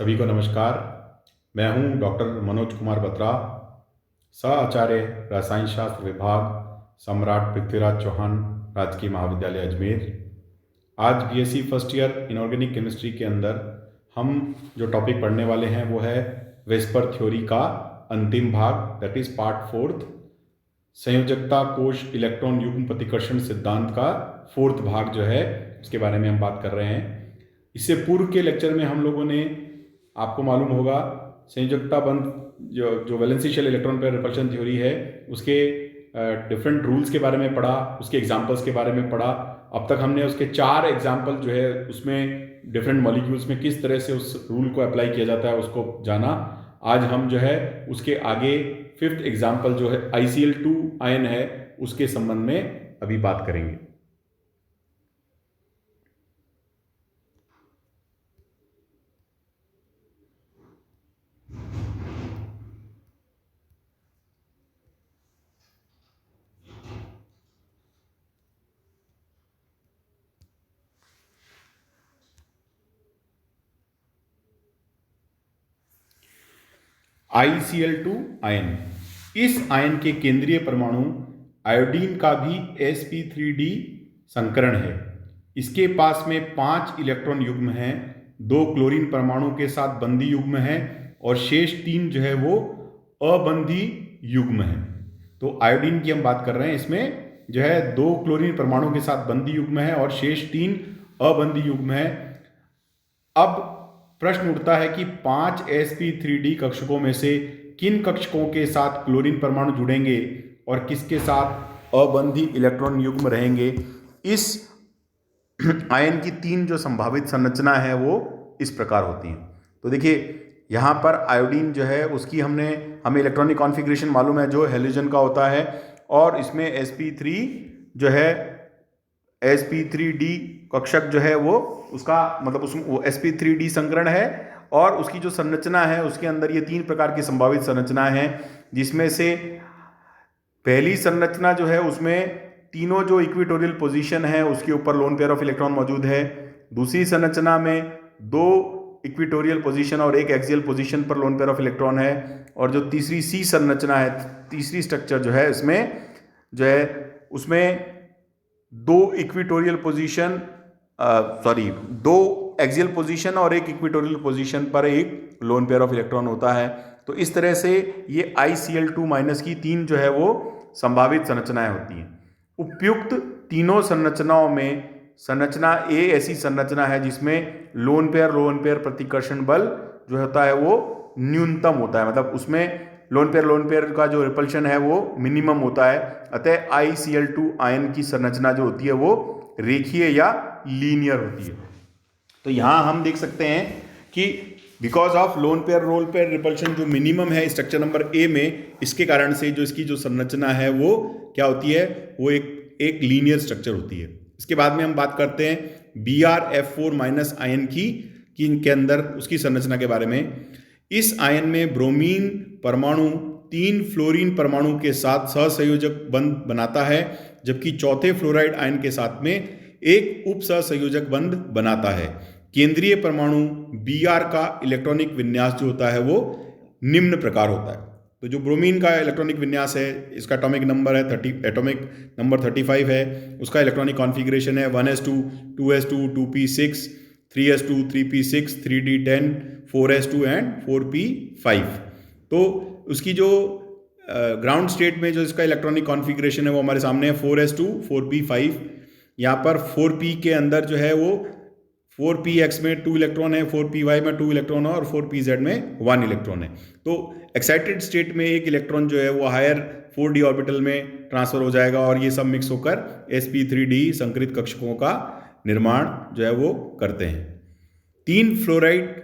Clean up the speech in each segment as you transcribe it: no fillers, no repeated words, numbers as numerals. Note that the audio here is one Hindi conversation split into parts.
सभी को नमस्कार। मैं हूं डॉक्टर मनोज कुमार बत्रा, सह आचार्य रसायन शास्त्र विभाग, सम्राट पृथ्वीराज चौहान राजकीय महाविद्यालय अजमेर। आज BSc first year inorganic chemistry के अंदर हम जो टॉपिक पढ़ने वाले हैं वो है वेस्पर थ्योरी का अंतिम भाग, दैट इज पार्ट फोर्थ, संयोजकता कोश इलेक्ट्रॉन युग्म प्रतिकर्षण सिद्धांत का फोर्थ भाग जो है उसके बारे में हम बात कर रहे हैं। इससे पूर्व के लेक्चर में हम लोगों ने, आपको मालूम होगा, संयोजकता बंध जो valency shell electron pair repulsion theory है उसके डिफरेंट रूल्स के बारे में पढ़ा, उसके एग्जांपल्स के बारे में पढ़ा। अब तक हमने उसके 4 एग्जांपल जो है उसमें डिफरेंट मॉलिक्यूल्स में किस तरह से उस रूल को अप्लाई किया जाता है उसको जाना। आज हम जो है उसके आगे 5th एग्जाम्पल जो है ICl2 आयन है उसके संबंध में अभी बात करेंगे। ICl2 आयन, इस आयन के केंद्रीय परमाणु आयोडीन का भी sp3d संकरण है। इसके पास में 5 इलेक्ट्रॉन युग्म हैं, 2 क्लोरीन परमाणु के साथ बंदी युग्म है और शेष 3 जो है वो अबंधी युग्म है। तो आयोडीन की हम बात कर रहे हैं, इसमें जो है 2 क्लोरीन परमाणु के साथ बंदी युग्म है और शेष 3 अबंधी युग्म है। अब प्रश्न उठता है कि 5 sp3d कक्षकों में से किन कक्षकों के साथ क्लोरीन परमाणु जुड़ेंगे और किसके साथ अबंधी इलेक्ट्रॉन युग्म रहेंगे। इस आयन की 3 जो संभावित संरचना है वो इस प्रकार होती हैं। तो देखिए यहाँ पर आयोडीन जो है उसकी हमें इलेक्ट्रॉनिक कॉन्फ़िगरेशन मालूम है जो हेलोजन का होता है, और इसमें sp3 जो है sp3d कक्षक जो है वो उसका मतलब उसमें वो sp3d संकरण है, और उसकी जो संरचना है उसके अंदर ये 3 प्रकार की संभावित संरचना है, जिसमें से पहली संरचना जो है उसमें तीनों जो इक्विटोरियल पोजीशन है उसके ऊपर लोन पेयर ऑफ इलेक्ट्रॉन मौजूद है। दूसरी संरचना में 2 इक्विटोरियल पोजीशन और 1 एक्सियल पोजीशन पर लोन पेयर ऑफ इलेक्ट्रॉन है, और जो तीसरी सी संरचना है, तीसरी स्ट्रक्चर जो है उसमें 2 इक्विटोरियल पोजीशन 2 एक्सियल पोजीशन और 1 इक्विटोरियल पोजीशन पर एक लोन पेयर ऑफ इलेक्ट्रॉन होता है। तो इस तरह से ये ICl2 माइनस की 3 जो है वो संभावित संरचनाएं होती हैं। उपयुक्त तीनों संरचनाओं में संरचना ए ऐसी संरचना है जिसमें लोन पेयर प्रतिकर्षण बल जो होता है वो न्यूनतम होता है, मतलब उसमें लोन पेयर का जो रिपल्शन है वो मिनिमम होता है। अतः ICl2 आयन की संरचना जो होती है वो रेखीय या लीनियर होती है। तो यहां हम देख सकते हैं कि because of lone pair repulsion जो मिनिमम है स्ट्रक्चर नंबर ए में, इसके कारण से जो इसकी जो संरचना है वो क्या होती है, वो एक लीनियर स्ट्रक्चर होती है। इसके बाद में हम बात करते हैं BrF4 माइनस आयन की के अंदर उसकी संरचना के बारे में। इस आयन में ब्रोमीन परमाणु 3 फ्लोरीन परमाणु के साथ सहसंयोजक बंध बनाता है, जबकि चौथे फ्लोराइड आयन के साथ में एक उप सहसंयोजक बंध बनाता है। केंद्रीय परमाणु Br का इलेक्ट्रॉनिक विन्यास जो होता है वो निम्न प्रकार होता है। तो जो ब्रोमीन का इलेक्ट्रॉनिक विन्यास है, इसका एटॉमिक नंबर 35 है, उसका इलेक्ट्रॉनिक कॉन्फ़िगरेशन है 1s2 2s2 2p6 3s2 3p6 3d10 4s2 and 4p5। तो उसकी जो ग्राउंड स्टेट में जो इसका इलेक्ट्रॉनिक कॉन्फ़िगरेशन है वो हमारे सामने है 4s2 4p5। यहाँ पर 4p के अंदर जो है वो 4px में 2 इलेक्ट्रॉन है, 4py में 2 इलेक्ट्रॉन है और 4pz में 1 इलेक्ट्रॉन है। तो एक्साइटेड स्टेट में एक इलेक्ट्रॉन जो है वो हायर 4d ऑर्बिटल में ट्रांसफर हो जाएगा और ये सब मिक्स होकर sp3d संकरित कक्षकों का निर्माण जो है वो करते हैं। 3 फ्लोराइड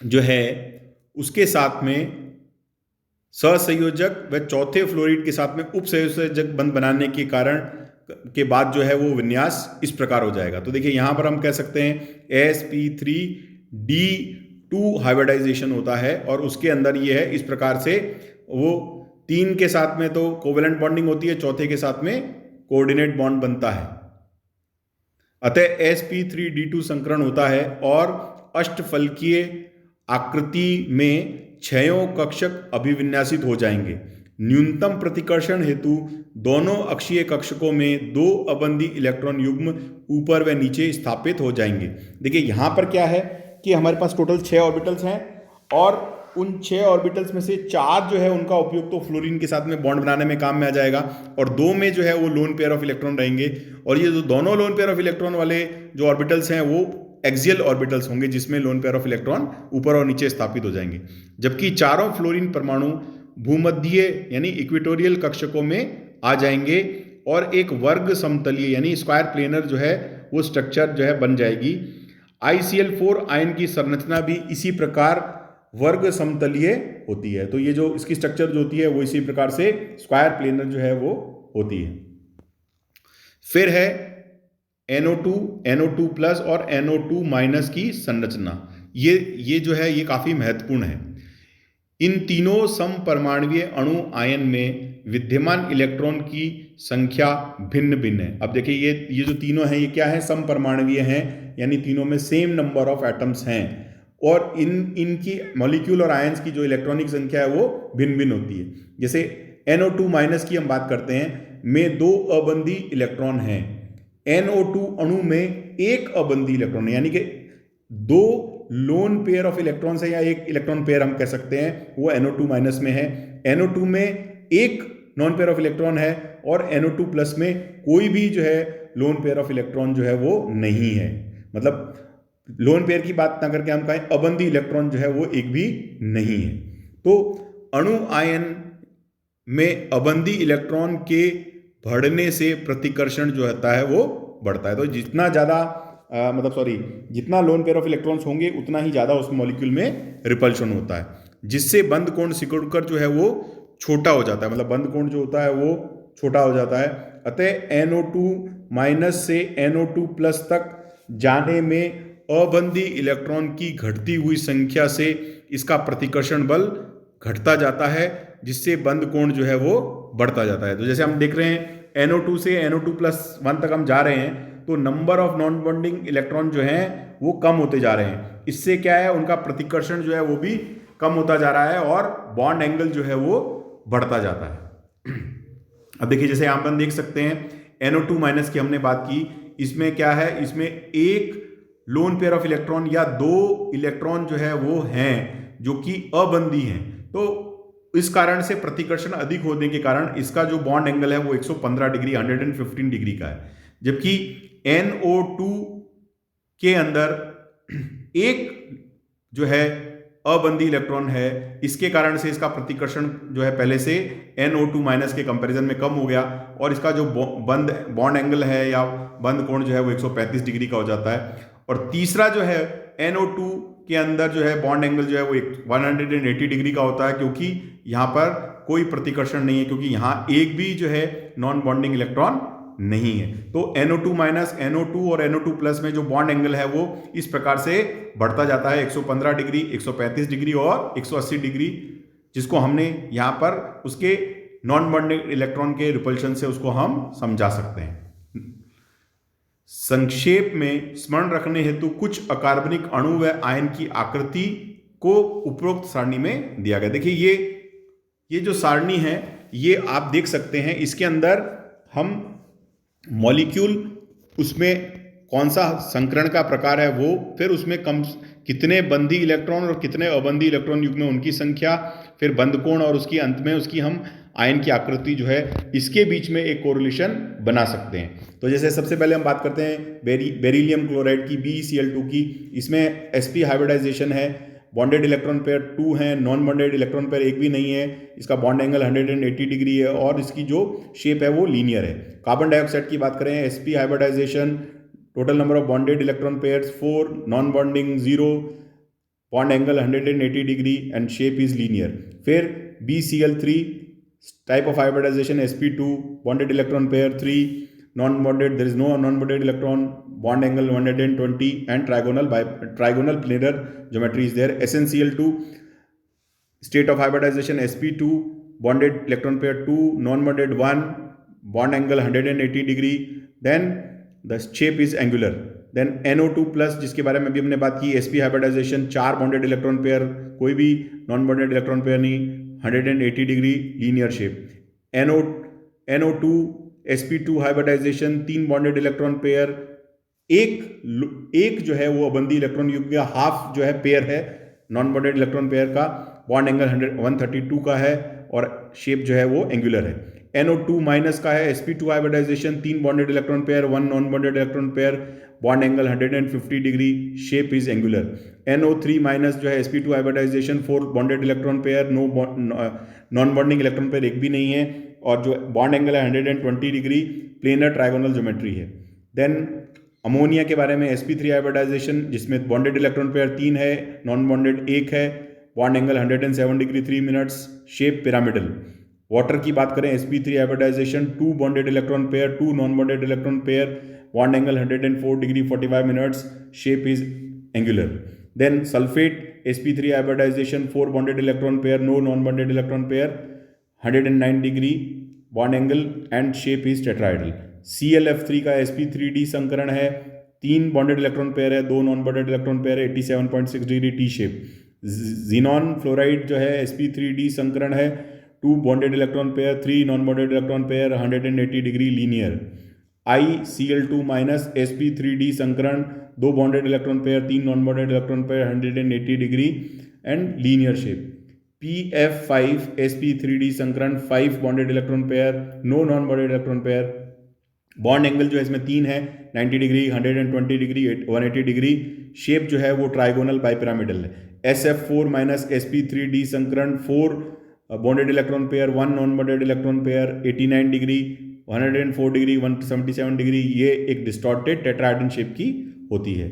जो है उसके साथ में सहसंयोजक व चौथे फ्लोराइड के साथ में उप सहसंयोजक बंध बनाने के कारण के बाद जो है वो विन्यास इस प्रकार हो जाएगा। तो देखिए यहाँ पर हम कह सकते हैं sp3d2 हाइब्रिडाइजेशन होता है, और उसके अंदर ये है इस प्रकार से, वो 3 के साथ में तो कोवेलेंट बॉन्डिंग होती है, चौथे के साथ में कोऑर्डिनेट बॉन्ड बनता है। अतः sp3d2 संकरण होता है और अष्टफलकीय आकृति में 6 कक्षक अभिविन्यासित हो जाएंगे। न्यूनतम प्रतिकर्षण हेतु दोनों अक्षीय कक्षकों में 2 अबंधी इलेक्ट्रॉन युग्म ऊपर व नीचे स्थापित हो जाएंगे। देखिए यहाँ पर क्या है कि हमारे पास टोटल 6 ऑर्बिटल्स हैं और उन 6 ऑर्बिटल्स में से 4 जो है उनका उपयोग तो फ्लोरीन के साथ में बॉन्ड बनाने में काम में आ जाएगा और 2 में जो है वो लोन पेयर ऑफ इलेक्ट्रॉन रहेंगे। और ये जो दोनों लोन पेयर ऑफ इलेक्ट्रॉन वाले जो ऑर्बिटल्स हैं वो एक्सियल ऑर्बिटल्स होंगे, जिसमें लोन पेयर ऑफ इलेक्ट्रॉन ऊपर और नीचे स्थापित हो जाएंगे। जबकि चारों फ्लोरीन परमाणु भूमध्यीय यानी इक्वेटोरियल कक्षकों में आ जाएंगे और एक वर्ग समतलीय यानी स्क्वायर प्लेनर जो है वो स्ट्रक्चर जो है बन जाएगी। ICl4 आयन की संरचना भी इसी प्रकार वर्ग समतलीय होती है। तो ये जो इसकी स्ट्रक्चर जो होती है वो इसी प्रकार से स्क्वायर प्लेनर जो है वो होती है। फिर है NO2, NO2+ और NO2- की संरचना। ये जो है ये काफी महत्वपूर्ण है। इन तीनों समपरमाणुवीय अणु आयन में विद्यमान इलेक्ट्रॉन की संख्या भिन्न भिन्न है। अब देखिए ये जो तीनों हैं ये क्या है, समपरमाणुवीय हैं, यानी तीनों में सेम नंबर ऑफ एटम्स हैं और इनकी मॉलिक्यूल और आयंस की जो इलेक्ट्रॉनिक संख्या है वो भिन्न भिन्न होती है। जैसे NO2- की हम बात करते हैं में 2 अबंधी इलेक्ट्रॉन हैं। NO2 अणु में 1 अबंधी इलेक्ट्रॉन है, यानी कि 2 लोन पेयर ऑफ इलेक्ट्रॉन्स है या एक इलेक्ट्रॉन पेयर हम कह सकते हैं, वो NO2- में है। NO2 में 1 नॉन पेयर ऑफ इलेक्ट्रॉन है और NO2+ में कोई भी जो है लोन पेयर ऑफ इलेक्ट्रॉन जो है वो नहीं है। मतलब लोन पेयर की बात ना करके हम कहें अबंधी इलेक्ट्रॉन जो है वो एक भी नहीं है। तो अणु आयन में अबंधी इलेक्ट्रॉन के बढ़ने से प्रतिकर्षण जो होता है वो बढ़ता है। तो जितना ज़्यादा जितना लोन पेयर ऑफ इलेक्ट्रॉन्स होंगे उतना ही ज़्यादा उस मॉलिक्यूल में रिपल्शन होता है, जिससे बंद कोण सिकुड़कर जो है वो छोटा हो जाता है। मतलब बंद कोण जो होता है वो छोटा हो जाता है। अतः NO2- से NO2+ तक जाने में अबंधी इलेक्ट्रॉन की घटती हुई संख्या से इसका प्रतिकर्षण बल घटता जाता है, जिससे बंद कोण जो है वो बढ़ता जाता है। तो जैसे हम देख रहे हैं NO2 से NO2+1 तक हम जा रहे हैं तो number of non bonding electron जो हैं वो कम होते जा रहे हैं। इससे क्या है, उनका प्रतिकर्षण जो है वो भी कम होता जा रहा है और बॉन्ड एंगल जो है वो बढ़ता जाता है। अब देखिए जैसे यहाँ पर देख सकते हैं NO2- की हमने बात की, इसमें क्या है, इसमें 1 लोन पेयर ऑफ इलेक्ट्रॉन या 2 इलेक्ट्रॉन जो है वो हैं जो कि अबंधी हैं। तो इस कारण से प्रतिकर्षण अधिक होने के कारण इसका जो बॉन्ड एंगल है वो 115 डिग्री 115 डिग्री का है। जबकि NO2 के अंदर 1 जो है अबंधी इलेक्ट्रॉन है, इसके कारण से इसका प्रतिकर्षण जो है पहले से NO2- के कंपैरिजन में कम हो गया और इसका जो बॉन्ड एंगल है या बंद कोण जो है वो 135 डिग्री का हो जाता है। और तीसरा जो है NO2 के अंदर जो है बॉन्ड एंगल जो है वो 180 डिग्री का होता है, क्योंकि यहाँ पर कोई प्रतिकर्षण नहीं है, क्योंकि यहाँ एक भी जो है नॉन बॉन्डिंग इलेक्ट्रॉन नहीं है। तो NO2- NO2 और NO2+ में जो बॉन्ड एंगल है वो इस प्रकार से बढ़ता जाता है 115 डिग्री, 135 डिग्री और 180 डिग्री, जिसको हमने यहाँ पर उसके नॉन बॉन्डिंग इलेक्ट्रॉन के रिपल्शन से उसको हम समझा सकते हैं। संक्षेप में स्मरण रखने हेतु कुछ अकार्बनिक अणु व आयन की आकृति को उपरोक्त सारणी में दिया गया। देखिए ये जो सारणी है ये आप देख सकते हैं, इसके अंदर हम मॉलिक्यूल उसमें कौन सा संकरण का प्रकार है वो, फिर उसमें कितने बंधी इलेक्ट्रॉन और कितने अबंधी इलेक्ट्रॉन युग्म में उनकी संख्या, फिर बंद कोण और उसकी अंत में उसकी हम आयन की आकृति जो है इसके बीच में एक कोरिलेशन बना सकते हैं। तो जैसे सबसे पहले हम बात करते हैं बेरिलियम क्लोराइड की BeCl2 की। इसमें sp हाइब्रिडाइजेशन है, बॉन्डेड इलेक्ट्रॉन पेयर 2 हैं, नॉन बॉन्डेड इलेक्ट्रॉन पेयर एक भी नहीं है, इसका बॉन्ड एंगल 180 डिग्री है और इसकी जो शेप है वो लीनियर है। कार्बन डाइऑक्साइड की बात करें, sp hybridisation, total number of bonded electron pairs 4, non bonding 0, bond angle 180 degree and shape is linear. फिर BeCl3 type of hybridisation sp2, bonded electron pair 3, non bonded, there is no non bonded electron, bond angle 120 and trigonal planar geometry is there. SnCl2 state of hybridization sp2, bonded electron pair 2, non bonded 1, bond angle 180 degree, then the shape is angular. Then NO2 plus जिसके बारे में अभी हमने बात की, sp hybridisation, 4 bonded electron pair, कोई भी नॉन बॉन्डेड इलेक्ट्रॉन पेयर नहीं, 180 degree linear shape. NO2 sp2 hybridisation, 3 bonded electron pair, एक जो है वो अबंधी इलेक्ट्रॉन युग्म का हाफ जो है पेयर है नॉन बॉन्डेड इलेक्ट्रॉन पेयर का, बॉन्ड एंगल 132 का है और शेप जो है वो एंगुलर है। NO2 माइनस का है sp2 hybridisation, 3 bonded electron pair, 1 non bonded electron pair, bond angle 150 degree, shape is angular. NO3 minus जो है sp2 hybridisation, 4 bonded electron pair, non bonding electron pair एक भी नहीं है और जो बॉन्ड एंगल है 120 डिग्री, प्लेनर ट्राइगोनल ज्योमेट्री है। देन अमोनिया के बारे में sp3 हाइब्रिडाइजेशन जिसमें बॉन्डेड इलेक्ट्रॉन पेयर 3 है, नॉन बॉन्डेड 1 है, bond angle 107 degree 3 minutes, shape pyramidal. Water की बात करें sp3 hybridisation, 2 bonded electron pair, 2 non bonded electron pair, bond angle 104 degree 45 minutes, shape is angular. Then sulphate sp3 hybridisation, 4 bonded electron pair, no non bonded electron pair, 109 degree bond angle and shape is tetrahedral. ClF3 का sp3d संकरण है, 3 बॉन्डेड इलेक्ट्रॉन पेयर है, 2 नॉन बॉन्डेड इलेक्ट्रॉन पेयर है, 87.6 degree T shape. Xenon fluoride जो है sp3d संकरण है, 2 bonded electron pair, 3 non bonded electron pair, 180 degree linear. ICl2 minus sp3d संकरण, 2 bonded electron pair, 3 non bonded electron pair, 180 degree and linear shape. PF5 sp3d संकरण, 5 bonded electron pair, no non bonded electron pair, bond angle जो है इसमें 3 है, 90 डिग्री, 120 डिग्री, 180 डिग्री, शेप जो है वो ट्राइगोनल बाइपिरामिडल है। SF4 माइनस sp3d संकरण, 4 bonded electron pair, 1 non bonded electron pair, 89 degree, 104 degree, 177 degree, ये एक डिस्टॉर्टेड टेट्राहेड्रन शेप की होती है।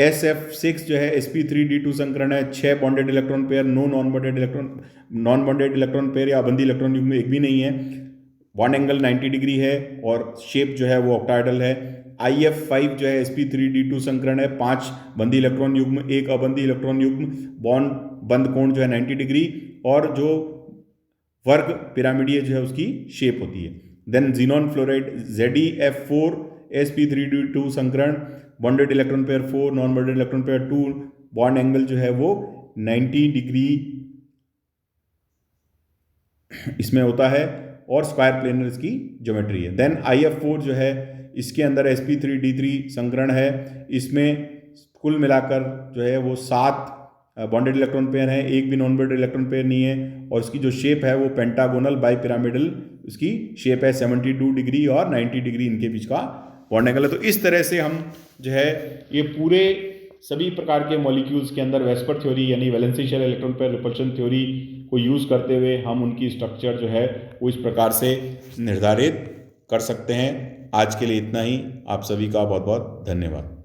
SF6 जो है sp3d2 संकरण है, 6 bonded electron pair, no non bonded electron pair या अबंधी इलेक्ट्रॉन युग्म एक भी नहीं है, बॉन्ड एंगल 90 डिग्री है और शेप जो है वो ऑक्टाहेड्रल है। IF5 जो है sp3d2 संकरण है, 5 बंधी इलेक्ट्रॉन युग्म, 1 अबंधी इलेक्ट्रॉन युग्म, बॉन्ड बंद कोण जो है 90 डिग्री और जो वर्ग पिरामिडीय जो है उसकी शेप होती है। Then xenon fluoride ZeF4 sp3d2 संकरण, bonded electron pair 4, non bonded electron pair 2, bond angle जो है वो 90 डिग्री इसमें होता है और स्क्वायर प्लेनर इसकी ज्योमेट्री है। देन IF4 जो है इसके अंदर sp3d3 संकरण है, इसमें कुल मिलाकर जो है वो 7 बॉन्डेड इलेक्ट्रॉन पेयर है, एक भी नॉन बॉन्डेड इलेक्ट्रॉन पेयर नहीं है और इसकी जो शेप है वो पेंटागोनल बाई पिरामिडल इसकी शेप है, 72 डिग्री और 90 डिग्री इनके बीच का बॉन्ड एंगल है। तो इस तरह से हम जो है ये पूरे सभी प्रकार के मॉलिक्यूल्स के अंदर वेस्पर थ्योरी यानी valency shell electron pair repulsion theory को यूज़ करते हुए हम उनकी स्ट्रक्चर जो है वो इस प्रकार से निर्धारित कर सकते हैं। आज के लिए इतना ही। आप सभी का बहुत बहुत धन्यवाद।